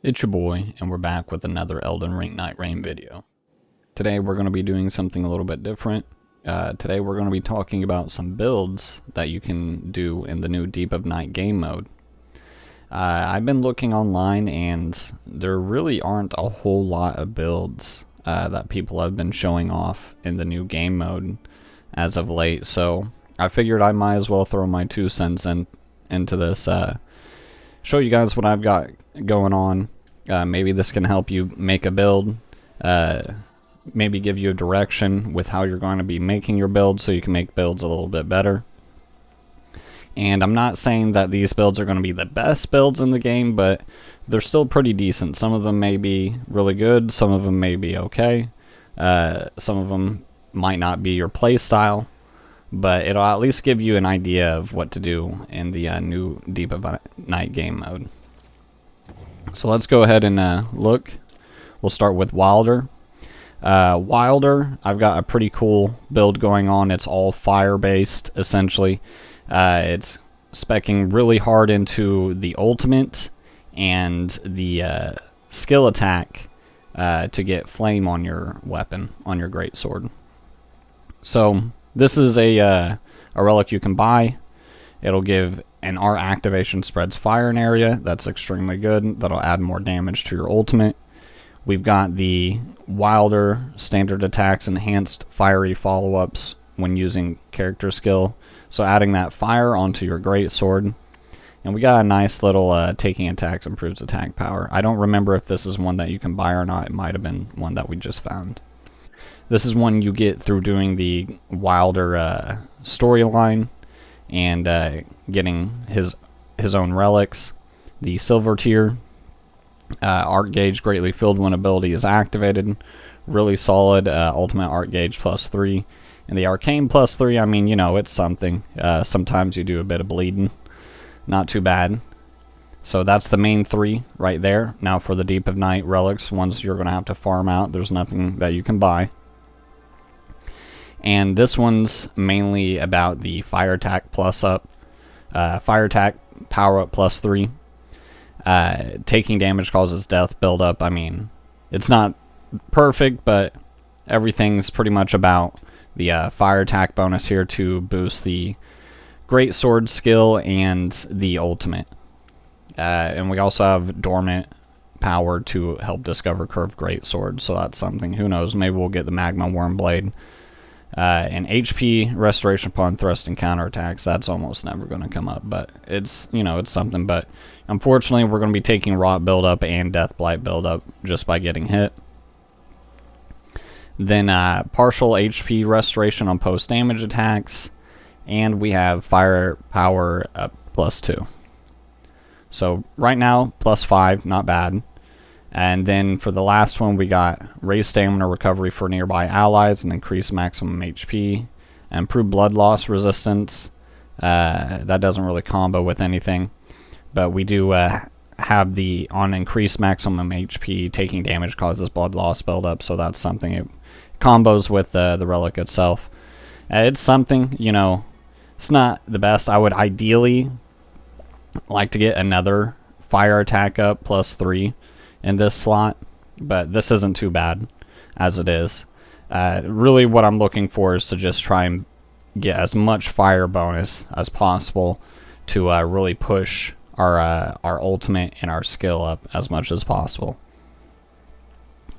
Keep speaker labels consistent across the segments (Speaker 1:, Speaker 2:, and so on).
Speaker 1: It's your boy, and we're back with another Elden Ring Nightreign video. Today we're going to be doing something a little bit different. Today we're going to be talking about some builds that you can do in the new Deep of Night game mode. I've been looking online and there really aren't a whole lot of builds that people have been showing off in the new game mode as of late, so I figured I might as well throw my 2 cents into this, show you guys what I've got going on. Maybe this can help you make a build, maybe give you a direction with how you're going to be making your build so you can make builds a little bit better. And I'm not saying that these builds are going to be the best builds in the game, but they're still pretty decent. Some of them may be really good, some of them may be okay, some of them might not be your play style, but it'll at least give you an idea of what to do in the new Deep of Night game mode. So let's go ahead and look. We'll start with Wilder. Wilder, I've got a pretty cool build going on. It's all fire based, essentially. It's speccing really hard into the ultimate and the skill attack to get flame on your weapon, on your greatsword. So this is a relic you can buy. It'll give an art activation, spreads fire in area. That's extremely good. That'll add more damage to your ultimate. We've got the Wilder standard attacks, enhanced fiery follow-ups when using character skill. So adding that fire onto your greatsword. And we got a nice little taking attacks improves attack power. I don't remember if this is one that you can buy or not. It might have been one that we just found. This is one you get through doing the Wilder storyline and getting his own relics. The silver tier, art gauge greatly filled when ability is activated. Really solid ultimate art gauge +3. And the arcane +3, I mean, you know, it's something. Sometimes you do a bit of bleeding. Not too bad. So that's the main 3 right there. Now for the Deep of Night relics, ones you're going to have to farm out. There's nothing that you can buy. And this one's mainly about the fire attack fire attack power up +3. Taking damage causes death build up. I mean, it's not perfect, but everything's pretty much about the fire attack bonus here to boost the greatsword skill and the ultimate. And we also have dormant power to help discover curved greatsword, so that's something. Who knows? Maybe we'll get the magma worm blade. And HP restoration upon thrust and counterattacks, that's almost never going to come up, but it's, you know, it's something. But unfortunately, we're going to be taking rot buildup and death blight buildup just by getting hit. Then partial HP restoration on post damage attacks, and we have fire power up +2. So right now +5, not bad. And then for the last one, we got raise stamina recovery for nearby allies and increase maximum HP. Improve blood loss resistance. That doesn't really combo with anything. But we do have the on increased maximum HP, taking damage causes blood loss buildup. So that's something. It combos with the relic itself. It's something, you know, it's not the best. I would ideally like to get another fire attack up +3 in this slot, but this isn't too bad as it is. Really what I'm looking for is to just try and get as much fire bonus as possible to really push our ultimate and our skill up as much as possible.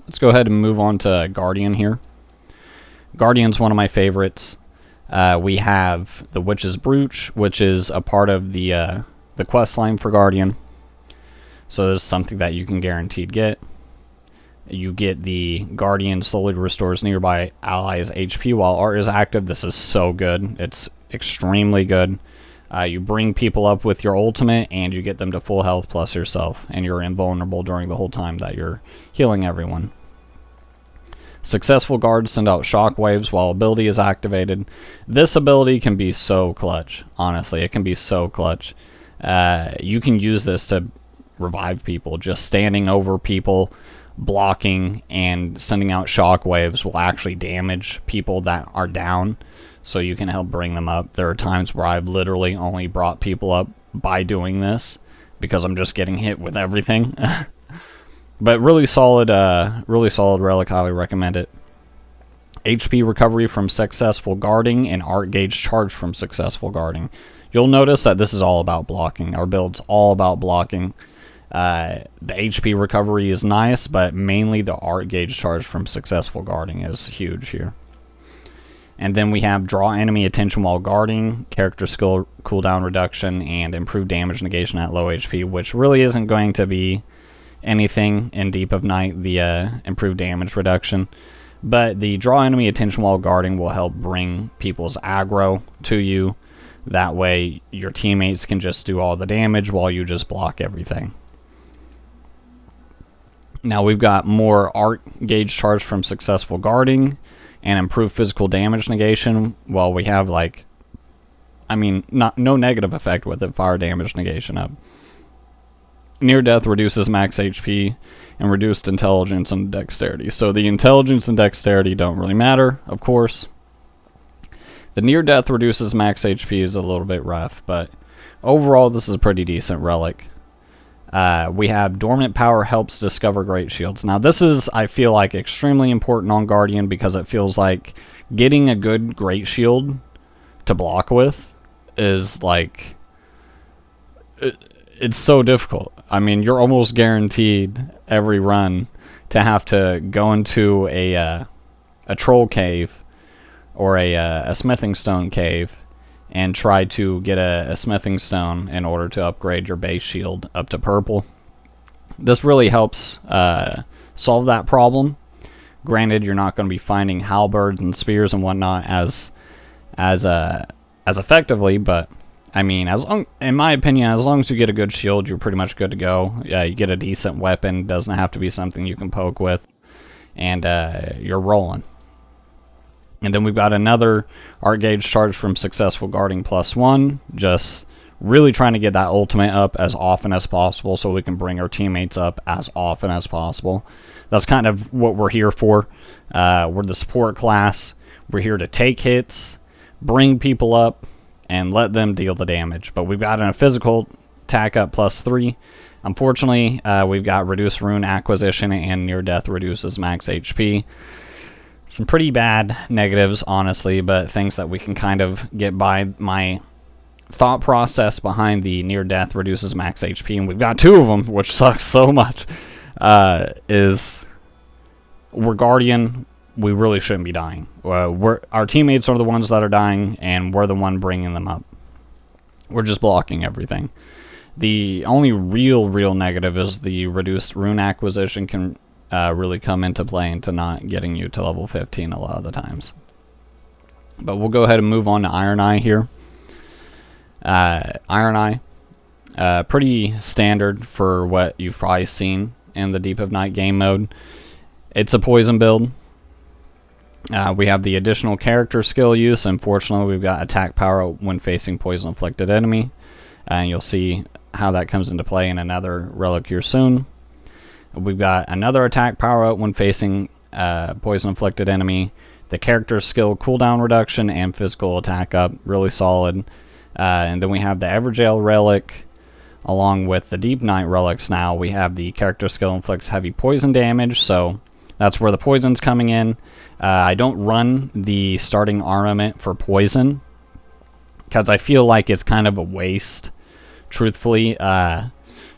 Speaker 1: Let's go ahead and move on to Guardian here. Guardian's one of my favorites. We have the Witch's Brooch, which is a part of the quest line for Guardian. So this is something that you can guaranteed get. You get the Guardian slowly restores nearby allies' HP while art is active. This is so good. It's extremely good. You bring people up with your ultimate and you get them to full health plus yourself. And you're invulnerable during the whole time that you're healing everyone. Successful guards send out shockwaves while ability is activated. This ability can be so clutch. Honestly, it can be so clutch. You can use this to revive people. Just standing over people, blocking and sending out shockwaves will actually damage people that are down, so you can help bring them up. There are times where I've literally only brought people up by doing this because I'm just getting hit with everything. But really solid relic. Highly recommend it. HP recovery from successful guarding and art gauge charge from successful guarding. You'll notice that this is all about blocking. Our build's all about blocking. The HP recovery is nice, but mainly the art gauge charge from successful guarding is huge here. And then we have draw enemy attention while guarding, character skill cooldown reduction, and improved damage negation at low HP, which really isn't going to be anything in Deep of Night, the improved damage reduction. But the draw enemy attention while guarding will help bring people's aggro to you. That way your teammates can just do all the damage while you just block everything. Now we've got more art gauge charge from successful guarding and improved physical damage negation. Well, we have like, I mean, no negative effect with it. Fire damage negation up. Near death reduces max HP and reduced intelligence and dexterity. So the intelligence and dexterity don't really matter, of course. The near death reduces max HP is a little bit rough, but overall this is a pretty decent relic. We have dormant power helps discover great shields. Now this is, I feel like, extremely important on Guardian because it feels like getting a good great shield to block with is like, it's so difficult. I mean, you're almost guaranteed every run to have to go into a troll cave or a smithing stone cave and try to get a smithing stone in order to upgrade your base shield up to purple. This really helps solve that problem. Granted, you're not going to be finding halberds and spears and whatnot as effectively, but I mean, in my opinion, as long as you get a good shield, you're pretty much good to go. You get a decent weapon, doesn't have to be something you can poke with, and you're rolling. And then we've got another art gauge charge from successful guarding +1, just really trying to get that ultimate up as often as possible so we can bring our teammates up as often as possible. That's kind of what we're here for. We're the support class. We're here to take hits, bring people up, and let them deal the damage. But we've got a physical attack up +3. Unfortunately, we've got reduced rune acquisition and near death reduces max HP. Some pretty bad negatives, honestly, but things that we can kind of get by. My thought process behind the near death reduces max HP, and we've got 2 of them, which sucks so much, is we're Guardian. We really shouldn't be dying. Our teammates are the ones that are dying, and we're the one bringing them up. We're just blocking everything. The only real negative is the reduced rune acquisition can really come into play into not getting you to level 15 a lot of the times. But we'll go ahead and move on to Iron Eye here. Iron Eye, pretty standard for what you've probably seen in the Deep of Night game mode. It's a poison build. We have the additional character skill use. Unfortunately, we've got attack power when facing poison inflicted enemy, and you'll see how that comes into play in another relic here soon. We've got another attack power up when facing poison inflicted enemy, the character skill cooldown reduction, and physical attack up, really solid. And then we have the Everjail relic along with the Deep Night relics. Now we have the character skill inflicts heavy poison damage, so that's where the poison's coming in. I don't run the starting armament for poison because I feel like it's kind of a waste, truthfully.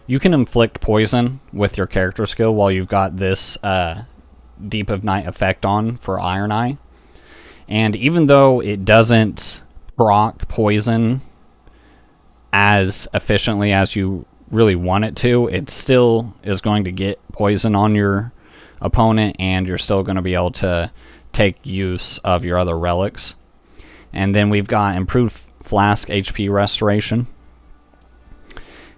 Speaker 1: You can inflict poison with your character skill while you've got this Deep of Night effect on for Iron Eye. And even though it doesn't proc poison as efficiently as you really want it to, it still is going to get poison on your opponent, and you're still going to be able to take use of your other relics. And then we've got improved flask HP restoration.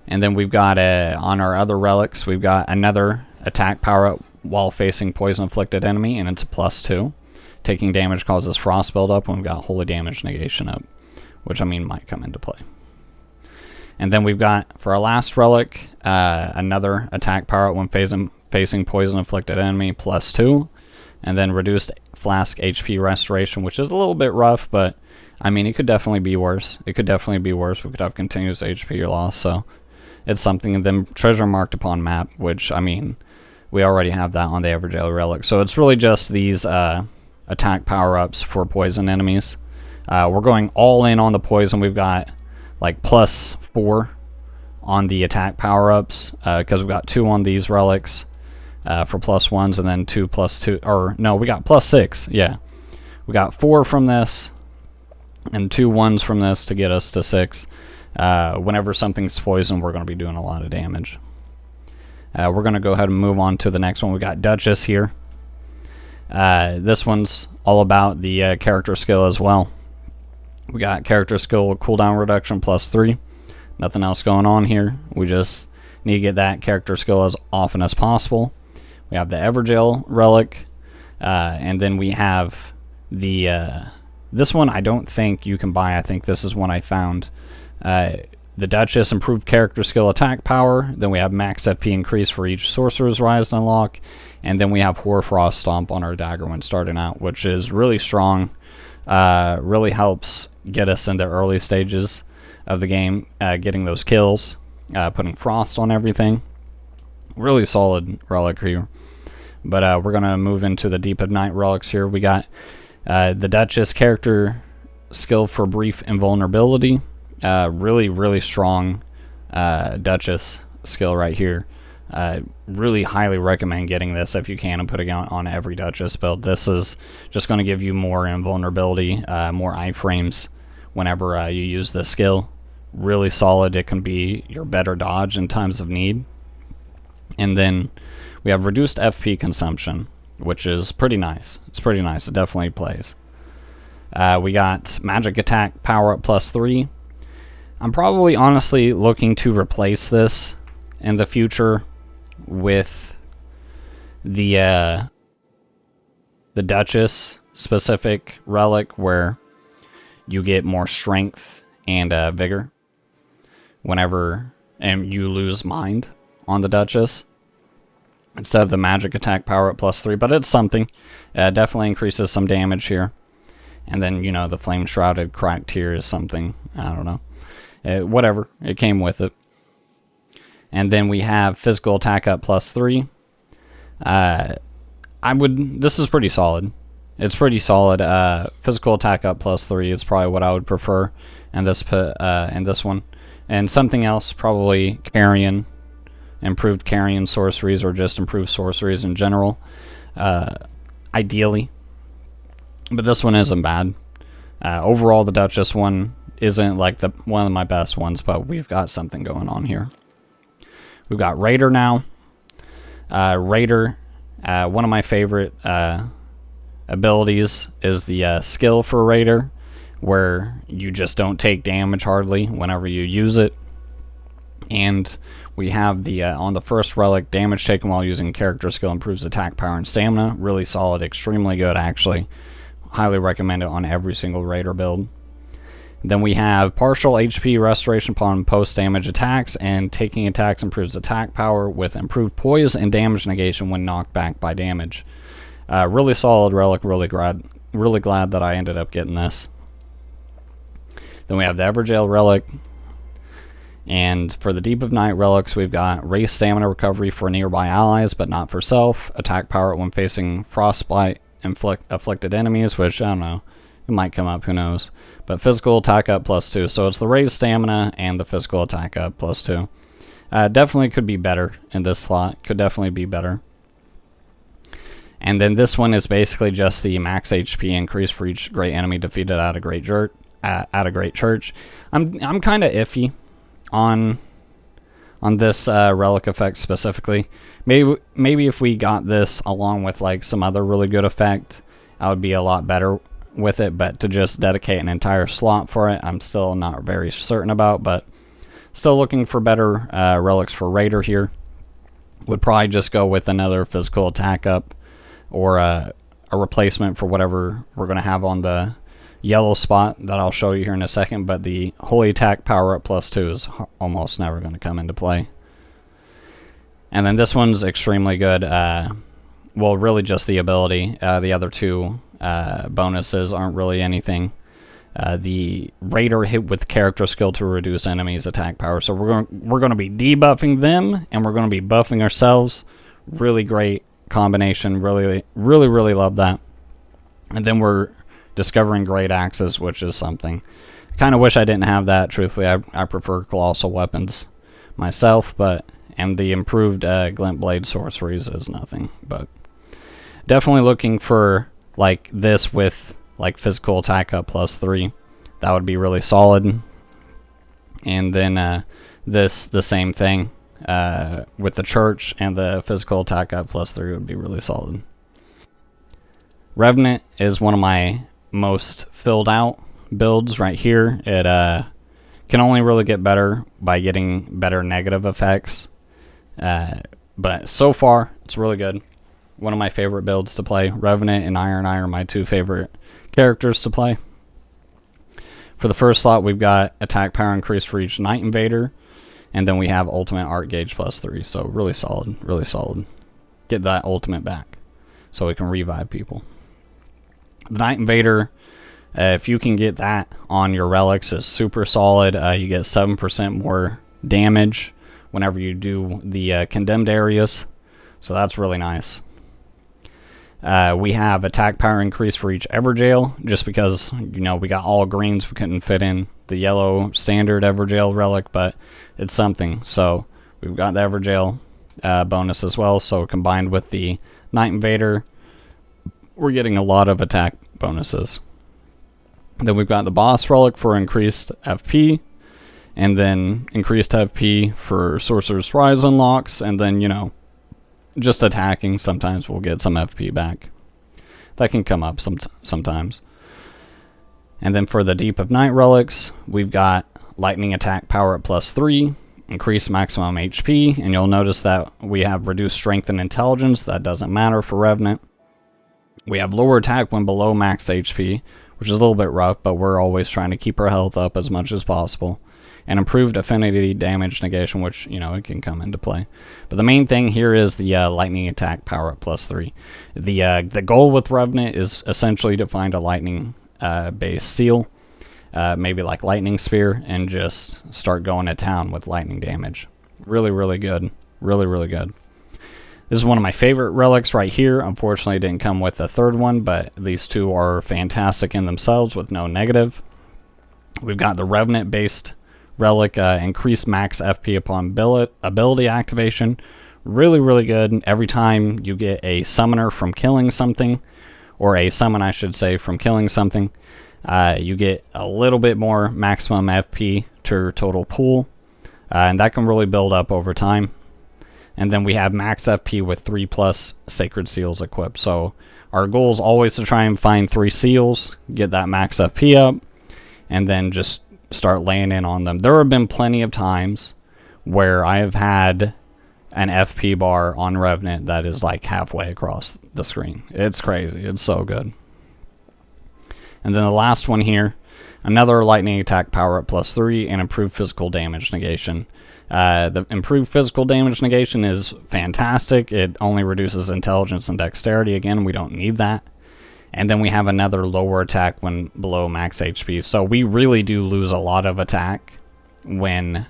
Speaker 1: And then we've got on our other relics, we've got another attack power up while facing poison inflicted enemy, and it's a +2. Taking damage causes frost buildup, and we've got holy damage negation up, which I mean might come into play. And then we've got, for our last relic, another attack power up when facing poison inflicted enemy, +2. And then reduced flask HP restoration, which is a little bit rough, but I mean, it could definitely be worse. It could definitely be worse. We could have continuous HP loss, so it's something. And then treasure marked upon map, which I mean, We already have that on the Evergale Relic. So it's really just these attack power-ups for poison enemies. We're going all in on the poison. We've got like +4 on the attack power-ups because we've got 2 on these relics for +1s, and then 2 +2, or no, we got +6. Yeah, we got 4 from this and 2 1s from this to get us to 6. Whenever something's poisoned, we're going to be doing a lot of damage. We're going to go ahead and move on to the next one. We got Duchess here. This one's all about the character skill as well. We got character skill cooldown reduction +3. Nothing else going on here. We just need to get that character skill as often as possible. We have the Evergale Relic, and then we have the this one I don't think you can buy. I think this is one I found. The Duchess, improved character skill attack power. Then we have max FP increase for each Sorcerer's Rise unlock. And then we have Hoarfrost Stomp on our dagger when starting out, which is really strong. Really helps get us in the early stages of the game, getting those kills, putting frost on everything. Really solid relic here. But we're going to move into the Deep of Night relics here. We got the Duchess character skill for brief invulnerability. Really strong Duchess skill right here. Really highly recommend getting this if you can and putting it on every Duchess build. This is just going to give you more invulnerability, more iframes whenever you use this skill. Really solid. It can be your better dodge in times of need. And then we have reduced FP consumption, which is pretty nice. It's pretty nice. It definitely plays. We got magic attack power up +3. I'm probably honestly looking to replace this in the future with the Duchess specific relic, where you get more strength and vigor whenever you lose mind on the Duchess instead of the magic attack power up +3. But it's something. Definitely increases some damage here. And then, you know, the flame shrouded cracked here is something. I don't know. Whatever, it came with it. And then we have physical attack up +3. This is pretty solid. It's pretty solid. Physical attack up +3 is probably what I would prefer in this one. And something else, probably carrion, improved carrion sorceries, or just improved sorceries in general. Ideally. But this one isn't bad. Overall, the Duchess one isn't like one of my best ones, but we've got something going on here. We've got Raider now. Raider, one of my favorite abilities is the skill for Raider, where you just don't take damage hardly whenever you use it. And we have the on the first relic, damage taken while using character skill improves attack power and stamina. Really solid, extremely good actually. Highly recommend it on every single Raider build. Then we have partial HP restoration upon post-damage attacks, and taking attacks improves attack power with improved poise and damage negation when knocked back by damage. Really solid relic, really glad that I ended up getting this. Then we have the Evergale Relic. And for the Deep of Night relics, we've got race stamina recovery for nearby allies, but not for self. Attack power when facing frostbite afflicted enemies, which, I don't know, it might come up, who knows. But physical attack up +2. So it's the raised stamina and the physical attack up +2. Definitely could be better in this slot. Could definitely be better. And then this one is basically just the max HP increase for each great enemy defeated at a great church. I'm kind of iffy on this relic effect specifically. Maybe if we got this along with like some other really good effect, I would be a lot better with it. But to just dedicate an entire slot for it, I'm still not very certain about. But still looking for better relics for Raider here. Would probably just go with another physical attack up, or a replacement for whatever we're going to have on the yellow spot that I'll show you here in a second. But the holy attack power up +2 is almost never going to come into play. And then this one's extremely good. Well, really just the ability. The other two bonuses aren't really anything. The Raider hit with character skill to reduce enemies' attack power. So we're going to be debuffing them, and we're going to be buffing ourselves. Really great combination. Really love that. And then we're discovering great axes, which is something. I kind of wish I didn't have that. Truthfully, I prefer colossal weapons myself, and the improved glint blade sorceries is nothing. But definitely looking for like this with like physical attack up +3. That would be really solid. And then this the same thing with the church, and the physical attack up +3 would be really solid. Revenant is one of my most filled out builds right here. It can only really get better by getting better negative effects. But so far, it's really good. One of my favorite builds to play. Revenant and Iron Eye are my two favorite characters to play. For the first slot, we've got attack power increase for each Night Invader. And then we have ultimate art gauge +3. So really solid, really solid. Get that ultimate back so we can revive people. The Night Invader, if you can get that on your relics, is super solid. You get 7% more damage whenever you do the condemned areas. So that's really nice. We have attack power increase for each Everjail, just because, you know, we got all greens. We couldn't fit in the yellow standard Everjail relic, but it's something. So we've got the Everjail bonus as well. So combined with the Night Invader, we're getting a lot of attack bonuses. Then we've got the boss relic for increased FP, and then increased FP for Sorcerer's Rise unlocks, and then, you know, just attacking, sometimes we'll get some FP back. That can come up sometimes. And then for the Deep of Night relics, we've got lightning attack power at +3, increased maximum HP, and you'll notice that we have reduced strength and intelligence. That doesn't matter for Revenant. We have lower attack when below max HP, which is a little bit rough, but we're always trying to keep our health up as much as possible. And improved affinity damage negation, which, you know, it can come into play. But the main thing here is the lightning attack power up +3. The goal with Revenant is essentially to find a lightning based seal, maybe like lightning spear, and just start going to town with lightning damage. Really good. Really good. This is one of my favorite relics right here. Unfortunately, it didn't come with a third one, but these two are fantastic in themselves with no negative. We've got the Revenant based relic, increased max FP upon ability activation. Really good. Every time you get a summoner from killing something, or a summon I should say from killing something, you get a little bit more maximum FP to your total pool, and that can really build up over time. And then we have max FP with 3+ sacred seals equipped. So our goal is always to try and find 3 seals, get that max FP up, and then just start laying in on them. There have been plenty of times where I have had an FP bar on Revenant that is like halfway across the screen. It's crazy. It's so good. And then the last one here, another lightning attack power up +3 and improved physical damage negation. The improved physical damage negation is fantastic. It only reduces intelligence and dexterity. Again, we don't need that. And then we have another lower attack when below max HP. So we really do lose a lot of attack when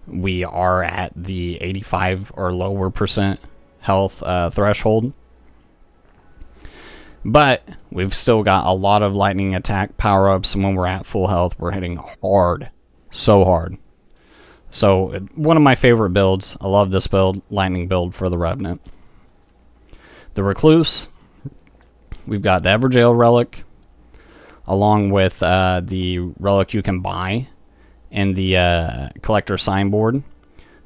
Speaker 1: we are at the 85 or lower % health threshold. But we've still got a lot of lightning attack power-ups, and when we're at full health, we're hitting hard. So hard. So, one of my favorite builds. I love this build, lightning build for the Revenant. The Recluse, we've got the Everjail Relic, along with the relic you can buy in the collector signboard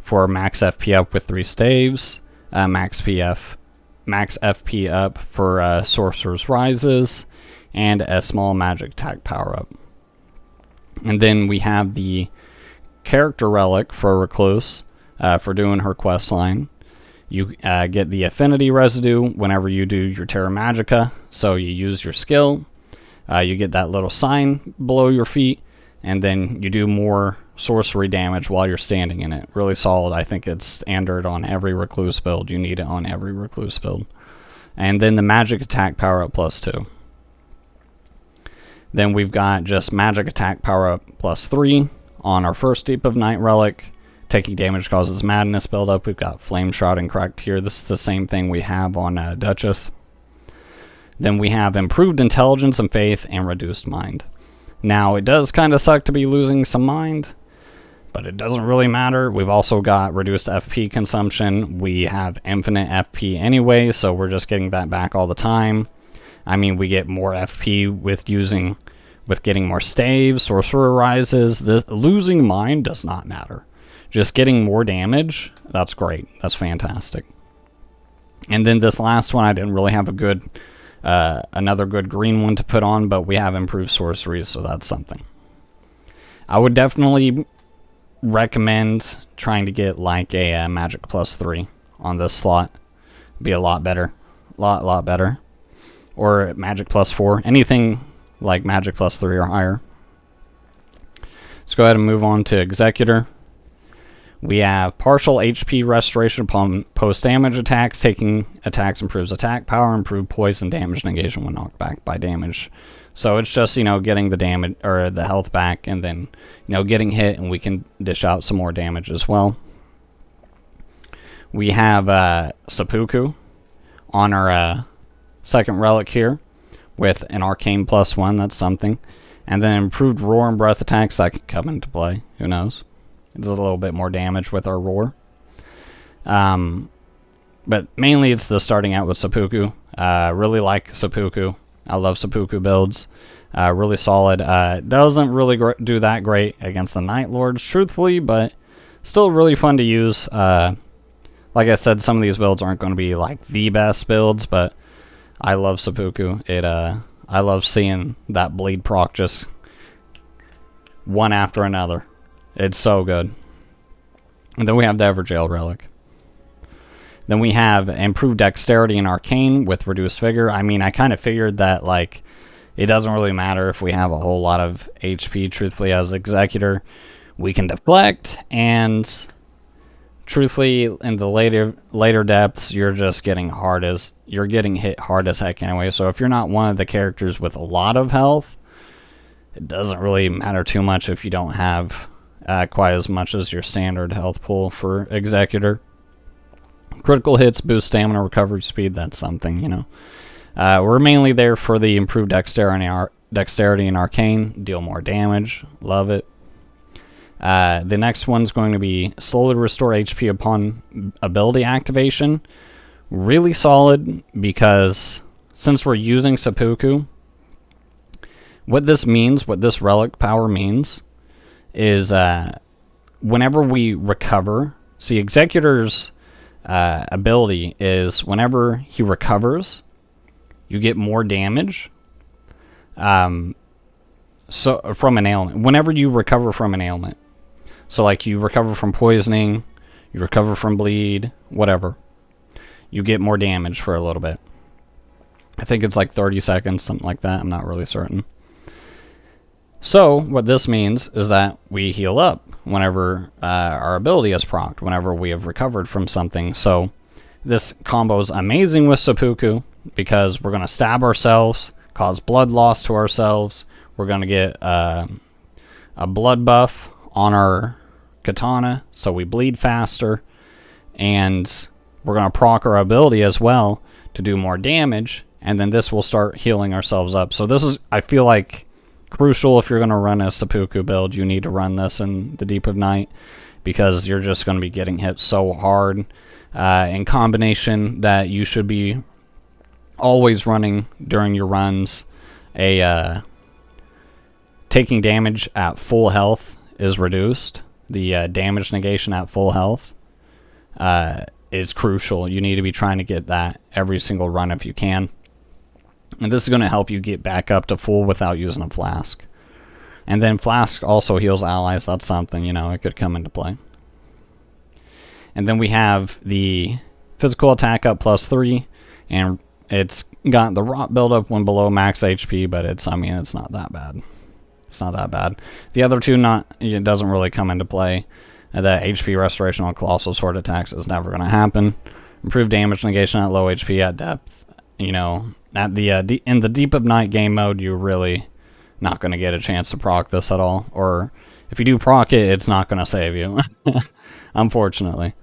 Speaker 1: for max FP up with 3 staves, max FP up for Sorcerer's Rises, and a small magic attack power up. And then we have the character relic for Recluse for doing her quest line. You get the affinity residue whenever you do your Terra Magica, so you use your skill, you get that little sign below your feet, and then you do more sorcery damage while you're standing in it. Really solid. I think it's standard on every Recluse build. You need it on every Recluse build. And then the magic attack power up +2. Then we've got just magic attack power up +3 on our first Deep of Night relic, Taking damage causes madness buildup. We've got Flame Shroud and Cracked here. This is the same thing we have on Duchess. Then we have improved intelligence and faith and reduced mind. Now, it does kind of suck to be losing some mind, but it doesn't really matter. We've also got reduced FP consumption. We have infinite FP anyway, so we're just getting that back all the time. I mean, we get more FP with getting more staves, sorcerer rises. Losing mind does not matter. Just getting more damage, that's great. That's fantastic. And then this last one, I didn't really have a good, another good green one to put on, but we have improved sorceries, so that's something. I would definitely recommend trying to get like a magic +3 on this slot. Be a lot better. Lot better. Or magic +4. Anything like magic +3 or higher. Let's go ahead and move on to Executor. We have partial HP restoration upon post-damage attacks. Taking attacks improves attack power, improved poison damage negation when knocked back by damage. So it's just, you know, getting the damage or the health back, and then, you know, getting hit, and we can dish out some more damage as well. We have Seppuku on our second relic here with an arcane +1. That's something. And then improved roar and breath attacks that could come into play. Who knows? It does a little bit more damage with our roar. But mainly it's the starting out with Seppuku. Really like Seppuku. I love Seppuku builds. Really solid. Doesn't really do that great against the Night Lords, truthfully, but still really fun to use. Like I said, some of these builds aren't going to be like the best builds, but I love Seppuku. I love seeing that bleed proc just one after another. It's so good. And then we have the Everjail Relic. Then we have improved dexterity and arcane with reduced vigor. I mean, I kind of figured that, like, it doesn't really matter if we have a whole lot of HP, truthfully, as Executor. We can deflect, and truthfully, in the later depths, you're just getting hit hard as heck anyway. So if you're not one of the characters with a lot of health, it doesn't really matter too much if you don't have quite as much as your standard health pool for Executor. Critical hits boost stamina recovery speed. That's something, you know. We're mainly there for the improved dexterity and arcane. Deal more damage. Love it. The next one's going to be slowly restore HP upon ability activation. Really solid, because since we're using Seppuku, what this relic power means, is whenever we recover, see, Executor's ability is whenever he recovers, you get more damage. So from an ailment, whenever you recover from an ailment, so like you recover from poisoning, you recover from bleed, whatever, you get more damage for a little bit. I think it's like 30 seconds, something like that. I'm not really certain. So what this means is that we heal up whenever our ability is procced, whenever we have recovered from something. So this combo is amazing with Seppuku, because we're going to stab ourselves, cause blood loss to ourselves. We're going to get a blood buff on our katana, so we bleed faster, and we're going to proc our ability as well to do more damage, and then this will start healing ourselves up. So this is, I feel like, crucial. If you're going to run a Seppuku build, you need to run this in the Deep of Night, because you're just going to be getting hit so hard in combination that you should be always running during your runs. Taking damage at full health is reduced. The damage negation at full health is crucial. You need to be trying to get that every single run if you can. And this is going to help you get back up to full without using a flask. And then flask also heals allies. That's something, you know, it could come into play. And then we have the physical attack up +3, and it's got the rot buildup when below max HP, but it's not that bad. It's not that bad. The other two, it doesn't really come into play. The HP restoration on colossal sword attacks is never going to happen. Improved damage negation at low HP at depth. You know, at the in the Deep of Night game mode, you're really not going to get a chance to proc this at all. Or if you do proc it, it's not going to save you. unfortunately.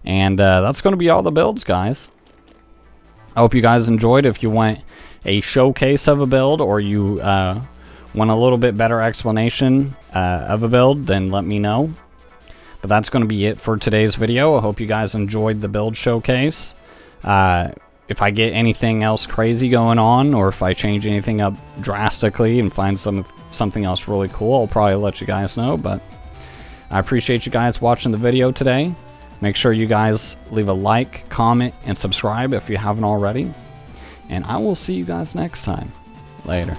Speaker 1: And that's going to be all the builds, guys. I hope you guys enjoyed. If you want a showcase of a build, or you want a little bit better explanation of a build, then let me know. But that's going to be it for today's video. I hope you guys enjoyed the build showcase. If I get anything else crazy going on, or if I change anything up drastically and find something else really cool, I'll probably let you guys know. But I appreciate you guys watching the video today. Make sure you guys leave a like, comment, and subscribe if you haven't already. And I will see you guys next time. Later.